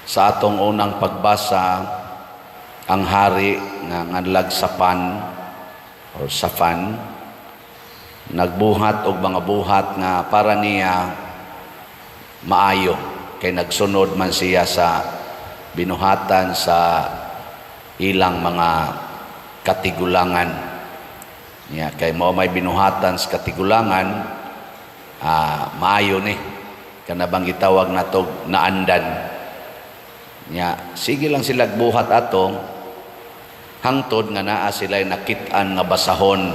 Sa atong unang pagbasa, ang hari nga nganlag Safan or Safan nagbuhat og mga buhat nga para niya maayo kay nagsunod man siya sa binuhatan sa ilang mga katigulangan niya. Kay mao may binuhatan sa katigulangan, maayo ni kanabang gitawag natog naandan niya. Sige lang sila buhat ato hangtod nga naa sila'y nakit-an nga basahon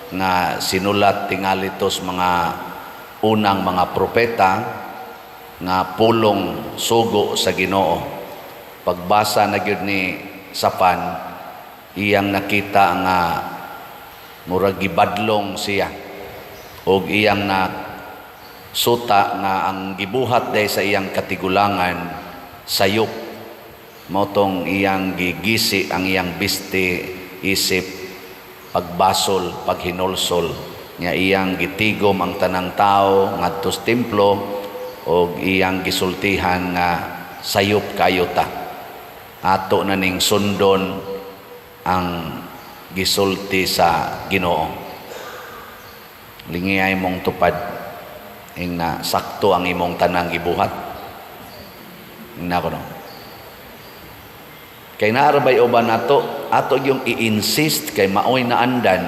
nga sinulat tingali tos mga unang mga propeta nga pulong sugo sa Ginoo. Pagbasa na gyud ni Safan, iyang nakita nga murag gibadlong siya og iyang na suta nga ang gibuhat day sa iyang katigulangan sayop. Motong iyang gigisi ang iyang biste, isip, pagbasol, paghinulsol. Nga iyang gitigom ang tanang tao ngadto sa templo o iyang gisultihan nga sayop kayo ta. Ato na ning sundon ang gisulti sa Ginoo. Lingiyay mong tupad ing na sakto ang imong tanang gibuhat. Ing na ko no. Kay naarabay uban nato, ato yung i-insist kay maoy na andan,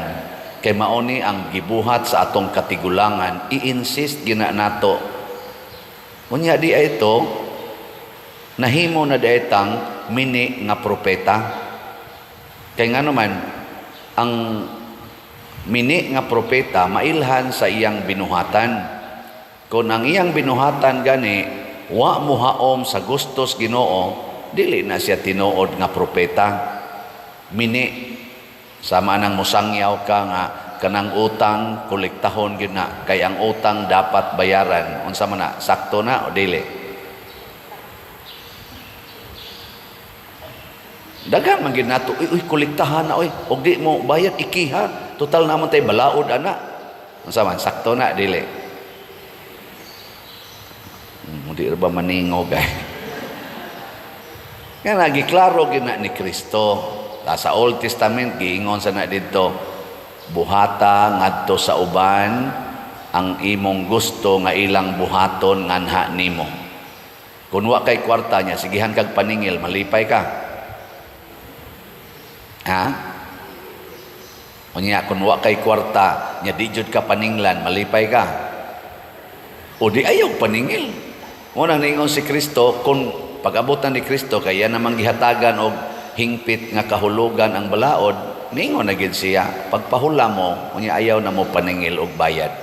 kay maoni ang gibuhat sa atong katigulangan, i-insist gina nato. Unya di ay ito, nahimo na daitang mini nga propeta. Kay nga naman, ang mini nga propeta mailhan sa iyang binuhatan. Kung ang iyang binuhatan gani, wa muhaom sa gustos Ginoo, dili na siya tinuod nga propeta. Mini sama nang musangyaw ka nga kanang utang kolektahon gyud na, kay ang utang dapat bayaran. Unsa man na, sakto na o dili? Daghang man gyud nato, uy kolektahan na oy, og di mo bayad ikiha, total namon tay balaod ana. Unsa man, sakto na dili? Di ra ba maningog ay? Nga nagiklaro gina ni Kristo. Sa Old Testament, giingon sa na dito, buhata ngadto sa uban ang imong gusto nga ilang buhaton nganha nimo. Kung wa kay kwarta niya, sigihan kag paningil, malipay ka. Ha? Unya, kung wa kay kwarta niya, di jud ka paninglan, malipay ka. O di ayaw paningil. Unang ningon si Kristo, kung pag-abutan ni Kristo kaya namang gihatagan og hingpit nga kahulugan ang balaod, ningon na gid siya, pagpahula mo unya ayaw na mo paningil og bayad.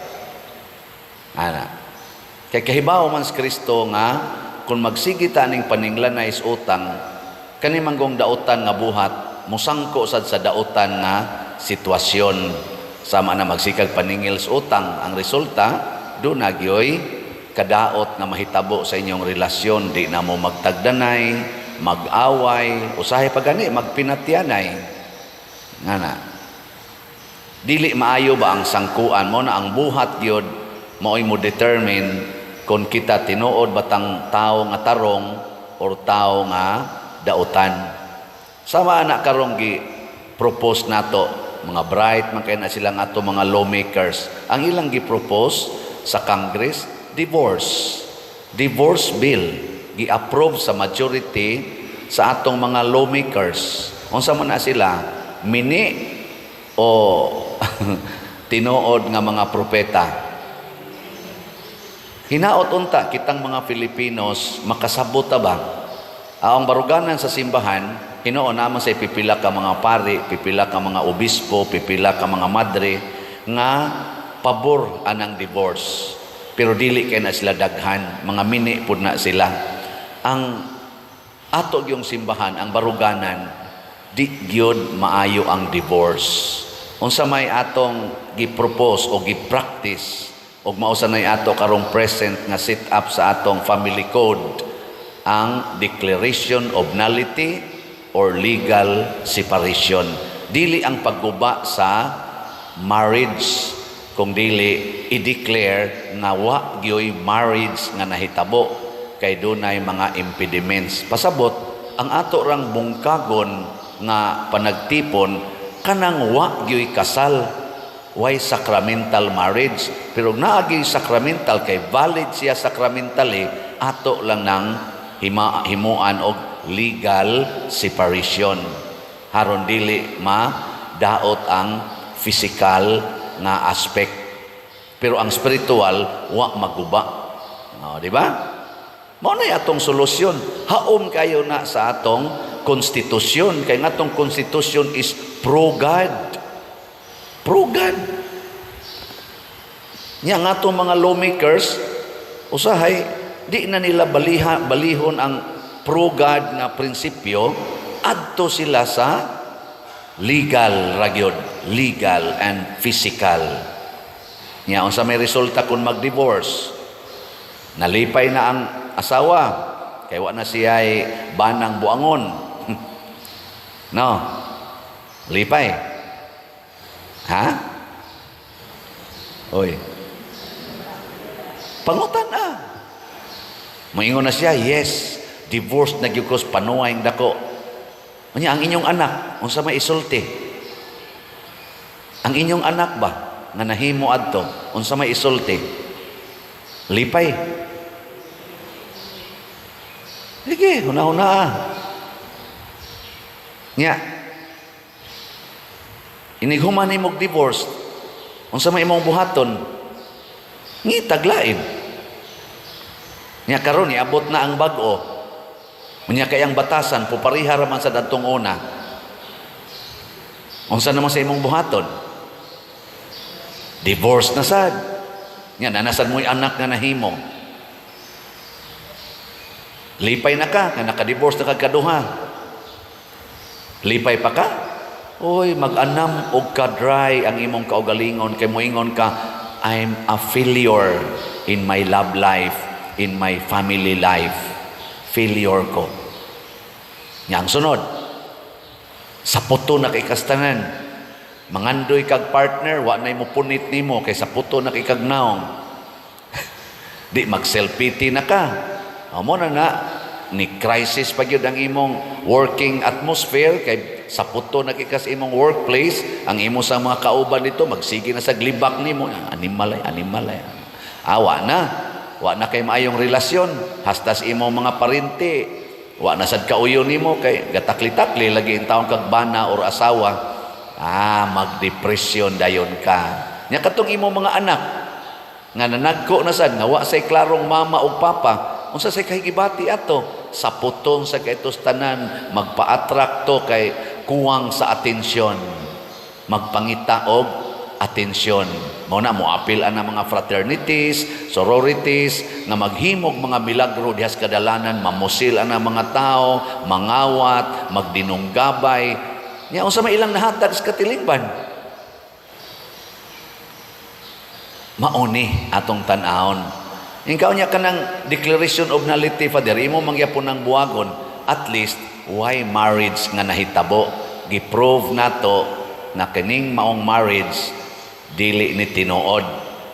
Ana. Kay kahibaw man si Kristo nga kung magsigi ta ning paninglan na is utang, kani manggong dautan nga buhat musangko sad sa dautan nga sitwasyon sama na magsikag paningil sa utang. Ang resulta do nagyoy kadaot na mahitabo sa inyong relasyon, di na mo magtagdanay, mag-away, usahay pa gani, magpinatyanay. Nga na. Dili maayo ba ang sangkuan mo na ang buhat yun, mao'y mo determine kung kita tinuod batang tao nga tarong or tao nga dautan. Sama na karong gi-propose nato, mga bright, man kaya na sila nga to mga lawmakers. Ang ilang gi-propose sa Congress, divorce bill gi-approve sa majority sa atong mga lawmakers. Unsa man na sila, mini o tinuod nga mga propeta. Hinaot unta kitang mga Filipinos makasabot ba? Ang baruganan sa simbahan, hinuon naman sa pipila ka mga pari, pipila ka mga obispo, pipila ka mga madre nga pabor anang divorce. Pero dili kay na sila daghan, mga mini pud na sila. Ang ato yung simbahan, ang baruganan, di gyud maayo ang divorce. Unsa may atong gi-propose o gi-practice og mao sanay ato karong present nga set up sa atong family code, ang declaration of nullity or legal separation. Dili ang pagguba sa marriage, kung dili i-declare nga wa gyoy marriage nga nahitabo kay dunay mga impediments. Pasabot, ang ato rang bungkagon nga panagtipon, kanang wa gyoy kasal, why sacramental marriage. Pero naagi sacramental, kay valid siya sacramentally, ato lang ng himuan og legal separation. Haron dili daot ang physical nga aspect. Pero ang spiritual, wa maguba. No, di ba? Mao na atong solusyon. Haom kayo na sa atong konstitusyon. Kay nga atong konstitusyon is pro-God. Pro-God. Nga nga atong mga lawmakers, usahay, di na nila balihon ang pro-God nga prinsipyo, adto sila sa legal ragyod, legal and physical. Nga, unsa may resulta kung mag-divorce, nalipay na ang asawa, kay wa na siya ay banang buangon. No? Lipay. Ha? Oy. Pangutan na. Moingon na siya, yes, divorce na gyud ko, panuway dako. Unya ang inyong anak, unsa may isulti? Ang inyong anak ba nga nahimo adto, unsa may isulti? Lipay. Sige, huna-huna. Nya. Inighuman imong divorce, unsa may imong buhaton? Ngitag lain. Nya karon niabot na ang bag-o. Unya kay ang batasan pupariha ra man sa dadtong una. Unsa naman sa imong buhaton? Divorce na sad. Nya nanasan mo'y anak nga nahimo. Lipay na ka, nga naka-divorce na kagkaduha. Lipay pa ka? Oy, mag-anam og ka-dry ang imong kaugalingon, kay moingon ka, I'm a failure in my love life, in my family life. Failure ko. Nya ang sunod, sa puto na kay kastanan, mangandoy kag partner, wa nay mo punit nimo, kay sa puto na kay kag naong. Di mag-self-pity na ka. Amo na ni crisis pa gyud ang imong working atmosphere, kay sa puto na kikas imong workplace, ang imo sa mga kauban dito magsige na sa glibak nimo, animal. Wa na kay maayong relasyon, hastas imong mga parinti, wa na sad kauyon nimo, kay gatakli-takli lagi in taon kag bana or asawa, magdepresyon dayon ka. Nya katong imong mga anak nga nanagko na sad, nga wa say klarong mama o papa, unsa say kahigibati ato, sa putong sa kaitos tanan, magpa-attract to kay kuwang sa atensyon, magpangita og atensyon. Mao na mo apil ana mga fraternities, sororities nga maghimog mga milagro diha sa kadalanan, mamusil ana mga tao, mangawat, magdinunggabay. Nya unsa may ilang nahatag sa katilingban? Mauni atong tan-awon. Ikaw niya kanang declaration of nullity, Father, imo mangyapon ng buwagon, at least why marriage nga nahitabo, giprove nato na kining maong marriage dili ni tinuod,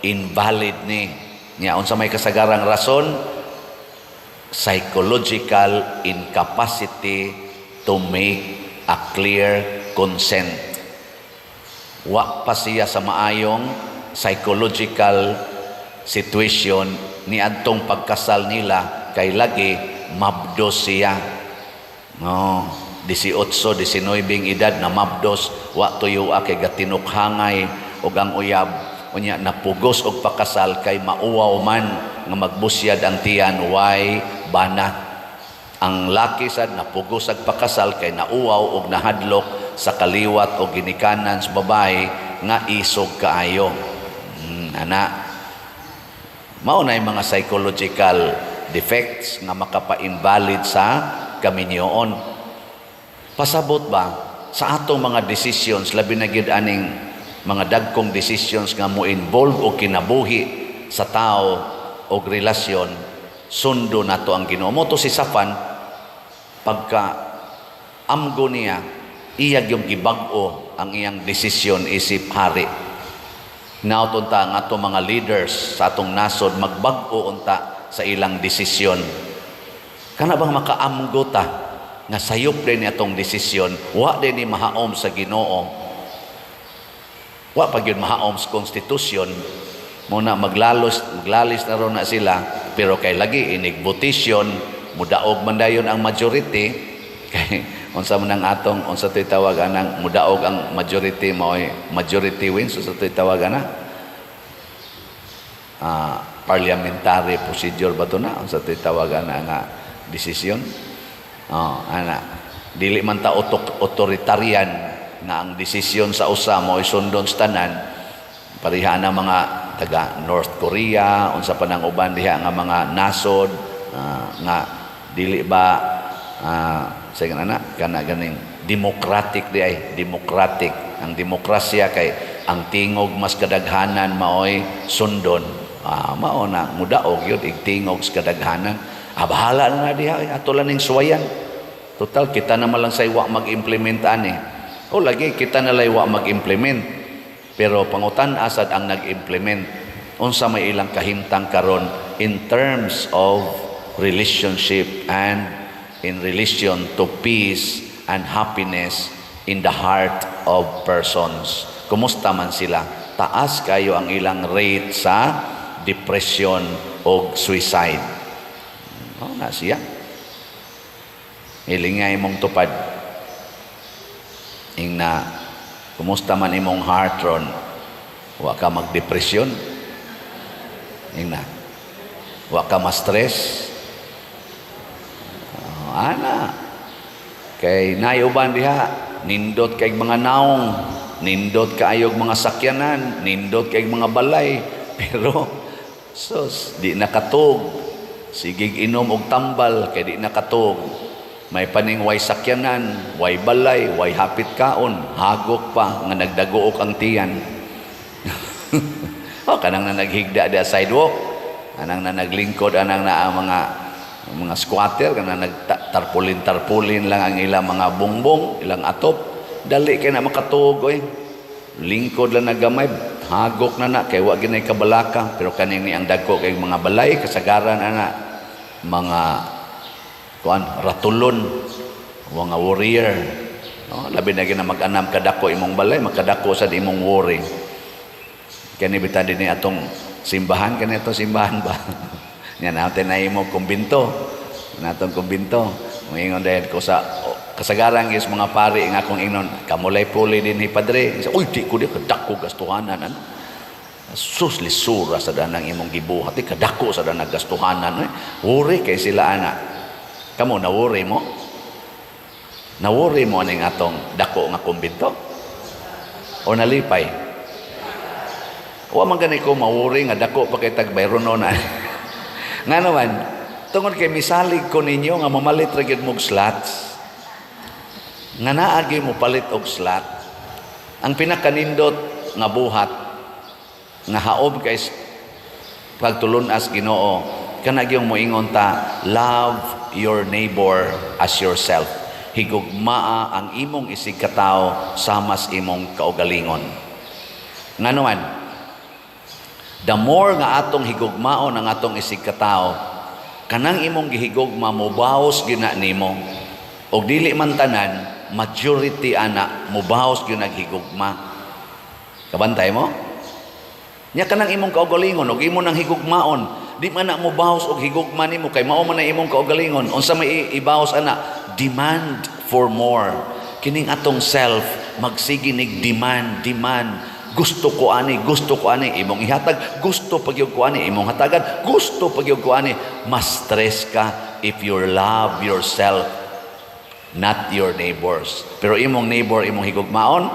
invalid ni. Nya unsa may kasagarang rason? Psychological incapacity to make a clear consent. Wa pa siya sa maayong psychological situation ni adtong pagkasal nila, kay lagi mabdos siya. No, 18, 19 edad na mabdos, wa tuyo kay gatinukhangay og ang uyab, unya napugos og pakasal kay mauwaw man nga magbusyad ang tiyan, way bana. Ang laki sad napugos og pakasal kay nauwaw og nahadlok sa kaliwat o ginikanan sa babae nga isog kaayo. Ana, mao na yung mga psychological defects nga makapa-invalid sa kaminyoon. Pasabot ba sa atong mga decisions, labi na gyud aning mga dagkong decisions nga mo involve o kinabuhi sa tao o relasyon, sundo nato ang Ginoo. Mo to si Safan, pagka amgo niya, iyag yung gibag-o ang iyang desisyon isip hari. Nautunta nga itong mga leaders sa atong nasod magbag-o unta sa ilang desisyon. Kana bang makaamgo ta nga sayop din atong desisyon, wa din ni mahaom sa Ginoo. Wa pa gyud mahaom sa konstitusyon. Muna maglalis na ron na sila, pero kay lagi inigbotisyon, mudaog man dayon ang majority, kay unsa man ang atong, unsa to'y tawagan ng mudaog ang majority, mao'y majority wins, unsa to'y tawagan na? Parliamentary procedure ba ito na? Unsa to'y tawagan na nga desisyon? Dili man ta authoritarian nga ang desisyon sa usa mo'y sundon sa tanan, pariha na mga taga North Korea, unsa pa nang uban diha nga mga nasod nga dili ba sa kana ganing democratic di ay democratic. Ang demokrasya kay ang tingog mas kadaghanan maoy sundon. Mao na mudaog yun igtingog sa kadaghanan. Bahala na diha ato lang ning suwayan. Total kita naman lang sa iwa mag-implement ani. O lagi kita na lay wa mag-implement. Pero pangutan asad ang nag-implement. Unsa may ilang kahimtang karon in terms of relationship and in relation to peace and happiness in the heart of persons. Kumusta man sila? Taas kayo ang ilang rate sa depression o suicide. Na siya. Ilingay mong tupad. Ingna kumusta man imong heart ron, wa ka magdepresyon, ingna, wa ka ma-stress, kay nayuban diha, nindot kay mga naong, nindot kaayog mga sakyanan, nindot kay mga balay, pero sus, di nakatug, sigig inom og tambal, kay di nakatug. May paning way sakyanan, way balay, way hapit kaon, hagok pa, nga nagdagook ang tiyan. Kanang na naghigda da sidewalk, kanang na naglingkod, anang na mga squatter, kanang nagtarpulin-tarpulin lang ang ilang mga bongbong, ilang atop, dali kay na makatuog, lingkod lang nagamay, hagok na kay wa ginay kabalaka, pero kaning ni ang dagko kay mga balay, kasagaran mga ratulon, mga warrior, labi na gina mag-anam kadako imong balay, magkadako sa imong worry. Kani bitan din ni atong simbahan, kanito simbahan ba? Yan natin na imong kumbinto, natong kumbinto. Moingon dahil ko sa kasagaran is mga pari nga kung ingnon kamulay puli din ni padre. Uy, di ko di kadako gastuhanan. Sus lisura sa danang imong gibuhat, kadako sa danang gastuhanan. Worry kay sila ana. Kamu nawori mo? Nawori mo aning atong dako nga kumbinto? O nalipay? Wa man gani ko mawori nga dako pa kay tagbayron na. Nga naman, tungod kay misalig ko ninyo nga mamalit ra gyud mog slots. Nga naa gyud mo palit og slot. Ang pinakanindot nga buhat nga haob kay pagtulunas Ginoo kana gyud moingon ta, love your neighbor as yourself. Higugmaa ang imong isig katao samas imong kaugalingon. Nganuman, the more nga atong higugmaon ang atong isig katao, kanang imong gihigugma mobaos gina nimo. Og dili man tanan, majority ana mobaos gyud naghigugma. Kabantay mo? Nya kanang imong kaugalingon og imo nang higugmaon, di man na mo bahos og higugma nimo kay mao man na imong kaugalingon. Unsa may ibaos ana? Demand for more. Kining atong self magsige nig demand. Gusto ko ani imong ihatag, gusto pagyud ko ani imong hatagan, gusto pagyud ko ani. Mas stress ka if you love yourself, not your neighbors. Pero imong neighbor imong higugmaon,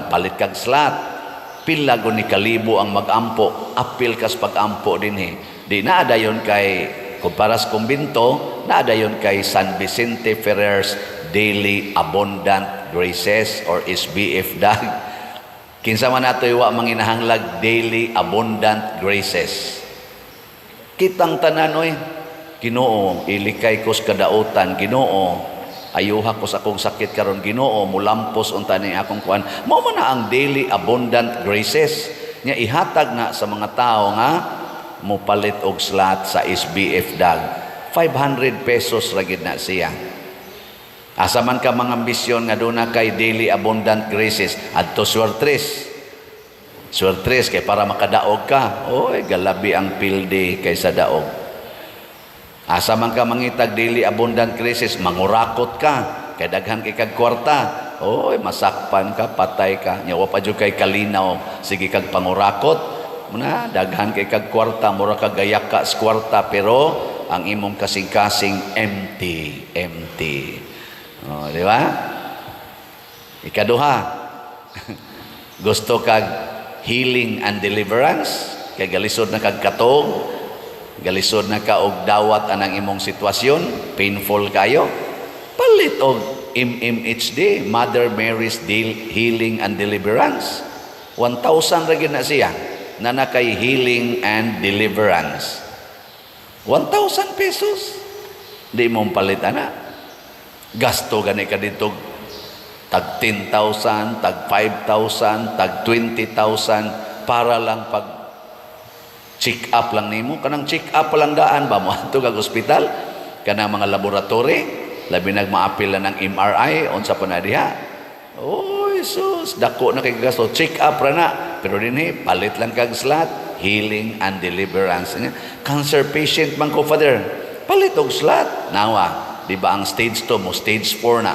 palit kag slot. Pila gud ni kalibo ang magampo, apil kas pagampo dinhi. Di naadayon kay kumparas kumbinto, naadayon kay San Vicente Ferrer's Daily Abundant Graces or SBF dag. Kinsa man nato wa manginahanglag Daily Abundant Graces. Kitang tanan oy, Ginoo, ilikay ko sa kadautan, Ginoo, ayuha ko sa akong sakit karon, Ginoo, mulampos unta ni akong kuan. Mao man na ang Daily Abundant Graces nya ihatag na sa mga tao nga mupalit og slot sa SBF dag. 500 pesos ra gid na siya. Asa man ka mga ambisyon nga doon na kay daily abundant graces adto suertres. Suertres kay para makadaog ka. Oy, galabi ang pilde kaysa daog. Asa man ka mangitag daily abundant graces, mangurakot ka. Kay daghan kay kag kwarta. Oy, masakpan ka, patay ka. Nyawa pa jud kay kalinaw, sige kag pangurakot. Muna daghan kay kag kwarta, mura kag gayak ka sa kwarta, pero ang imong kasing-kasing empty. Oh, di ba? Ikaduha, gusto kag healing and deliverance, kay galisod na kag katog, galisod na ka og dawat anang imong sitwasyon, painful kayo, palit og MMHD, Mother Mary's Healing and Deliverance. 1,000 ra gyud na siya na nakay healing and deliverance. 1,000 pesos. Di mo palitan na. Gasto gani ka dito tag 10,000, tag 5,000, tag 20,000 para lang pag check up lang nimo. Kanang check up lang daan ba mo ato kag ospital, kanang mga laboratory, labi nagmaapil na ng MRI unsa pa na diha. Oh, Jesus, dako na kay gasto, check up ra na. Pero dinhi palit lang kag slot, healing and deliverance. Cancer patient man ko, Father, palit og slot. Nawa, di ba ang stage 2 mo stage 4 na.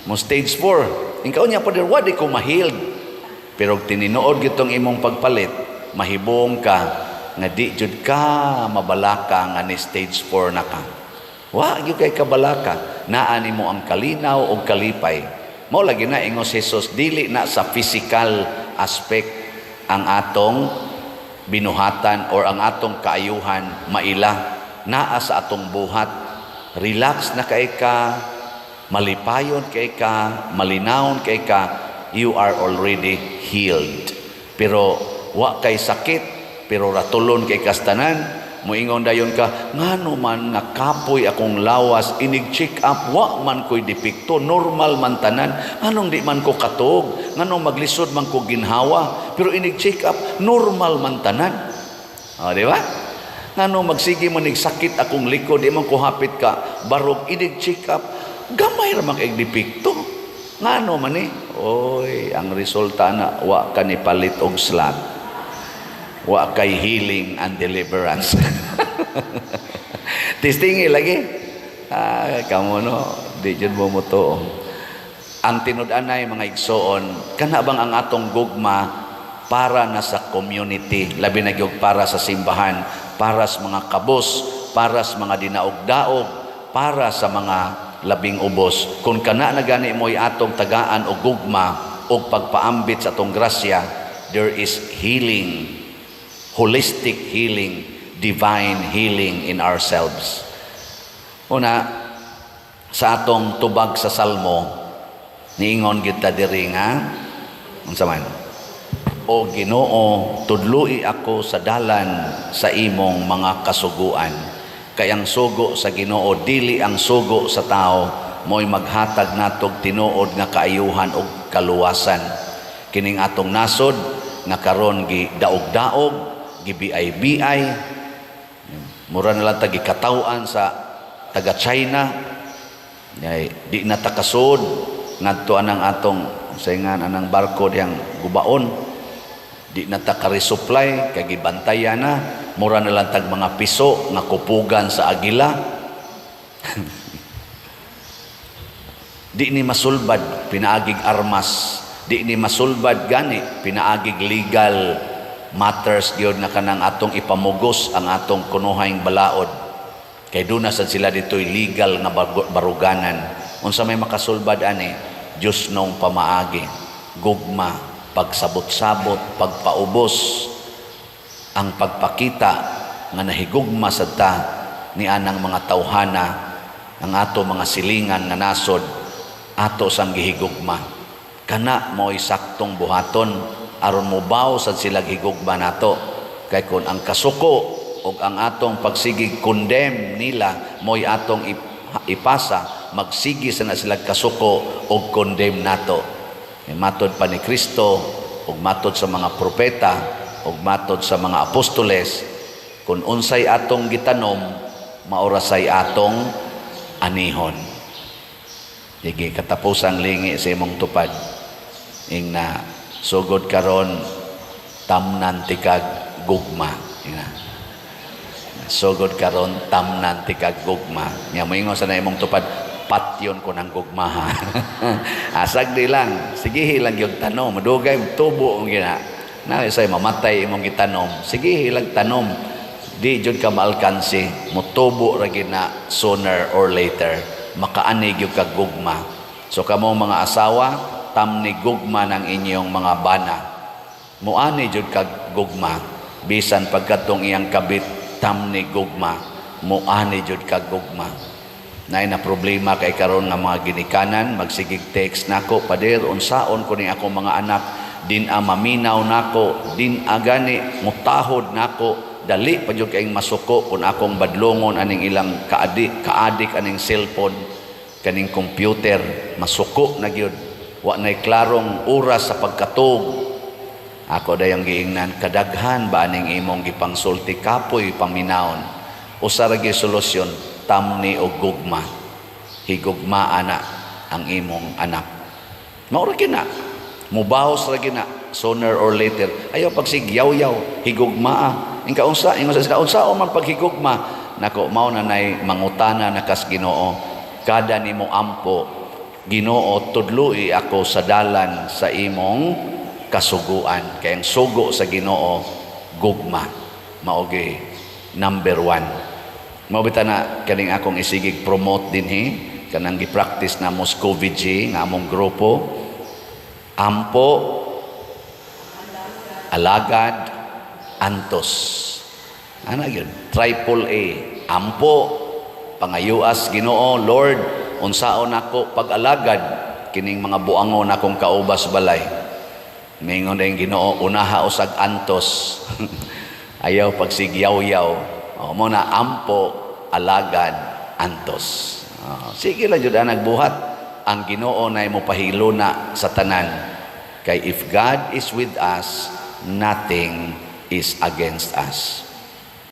Mo stage 4. Ingkaw niya, Father, wa di ko ma-healed. Pero tininuod gitong imong pagpalit, mahibong ka nga di jud ka mabalaka nga ni stage 4 na ka. Wa gyud kay kabalaka, naa nimo ang kalinaw o kalipay. Mao lagi na ingos Jesus, dili na sa physical aspect ang atong binuhatan or ang atong kaayuhan maila, naa sa atong buhat. Relax na kay ka, malipayon kay ka, malinawon kay ka, you are already healed. Pero wa kay sakit, pero ratulon kay kastanan. Muingon dayon ka, ngano man nakapoy akong lawas, inig-check up, wa man ko'y depekto, normal man tanan, anong di man ko katog, nganong maglisod man ko ginhawa, pero inig-check up, normal man tanan. O, di ba? Ngano magsige man sakit akong likod, di man ko hapit ka, barog, inig-check up, gamay ramang depekto. Ngano man oy, ang resulta na, wa ka ni palit og slot. Wa kay healing and deliverance. Testingi lagi. Kamu no, di jud mo to. Ang tinud-anay mga igsoon, kana bang ang atong gugma para na sa community, labi na gyud para sa simbahan, para sa mga kabos, para sa mga dinaog-daog, para sa mga labing ubos. Kung kana na gani mo'y atong tagaan o gugma o pagpaambit sa atong grasya, there is healing, holistic healing, divine healing in ourselves. Una, sa atong tubag sa Salmo, niingon kita diri nga, unsa man? O Ginoo, tudloi ako sa dalan sa imong mga kasuguan. Kay ang sugo sa Ginoo dili ang sugo sa tao, mo'y maghatag natog tinuod nga kaayuhan ug kaluwasan. Kining atong nasod nga karon gi daog-daog, gibiay-biay, mura na lang tagi katawan sa taga China, di na takasod ngadto anang atong saingan anang barko diyang gubaon, di na taka-resupply kay gibantayan na, mura na lang tag mga piso nga kupugan sa agila. Di ni masulbad pinaagig armas, di ni masulbad gani pinaagig legal matters gyud na kanang atong ipamugos ang atong kunuhayng balaod. Kay doon na sad sila dito'y legal nga baruganan. Unsa may makasulbad ani? Diyos nung pamaagi, gugma, pagsabot-sabot, pagpaubos, ang pagpakita nga nahigugma sad ta ni anang mga tawhana, ang ato mga silingan nga nasod, ato sang gihigugma. Kana mo'y saktong buhaton, aron mo baw sad sila higugma nato. Kay kun ang kasuko o ang atong pagsigig condemn nila mo'y atong ipasa, magsigi sana sila kasuko o condemn nato. Matod pa ni Kristo o matod sa mga propeta o matod sa mga apostoles, Kung unsay atong gitanom, maorasay atong anihon. Sige, katapusang lingi sa imong tupad. Ing na sugod karon tamnan tikag gugma. Sugod karon tamnan tikag gugma. Nya moingon sa na imong tupad, patyon ko ng gugma. Asag di lang. Sige lang yung tanom. Madugay, tubo ang gina. Na say mamatay imong gitanom. Sige lang tanom. Di jud ka maalkansi. Mutubo ra gina sooner or later. Makaanig yung kag gugma. So kamo mga asawa, tamni gugma ng inyong mga bana. Muani jud kag gugma. Bisan pagkatong iyang kabit, tamni gugma. Muani jud kag gugma. Nay na problema kay karon nga mga ginikanan, magsigig text nako, pader unsaon ko ni ako mga anak, din a maminaw nako, din a gani mutahod nako, dali pa jud kaing masuko kun akong badlongon aning ilang kaadik aning cellphone, kaning computer, masuko na gyud. Wa nay klarong oras sa pagkatug. Ako dayang giingnan, kadaghan ba aning imong gipangsulti kapoy paminawon. Usa ra gyud solusyon, tamni o gugma. Higugmaa na ang imong anak. Mao ra gina. Mubahos ra gina sooner or later. Ayaw pagsigyaw-yaw, higugmaa. Ingon sa man paghigugma, nako mao na nay mangutana nakas Ginoo. Kada nimo ampo, Ginoo, tudloi ako sa dalan sa imong kasuguan. Kay ang sugo sa Ginoo, gugma. Maogi number 1. Mabita na kaning akong isigig promote dinhi kanang gi-practice na Moscovici nga among grupo. Ampo, alagad, antos. Ana gyud? Triple A. Ampo, pangayuas Ginoo, Lord, unsaon ako pag-alagad kining mga buangon akong kaubas balay. Mingon dayong Ginoo, unaha usag antos. Ayaw pagsigyaw-yaw. Mo na ampo, alagad, antos. Sige lang jud nagbuhat. Ang Ginoo na mo pahilo na sa tanan. Kay if God is with us, nothing is against us.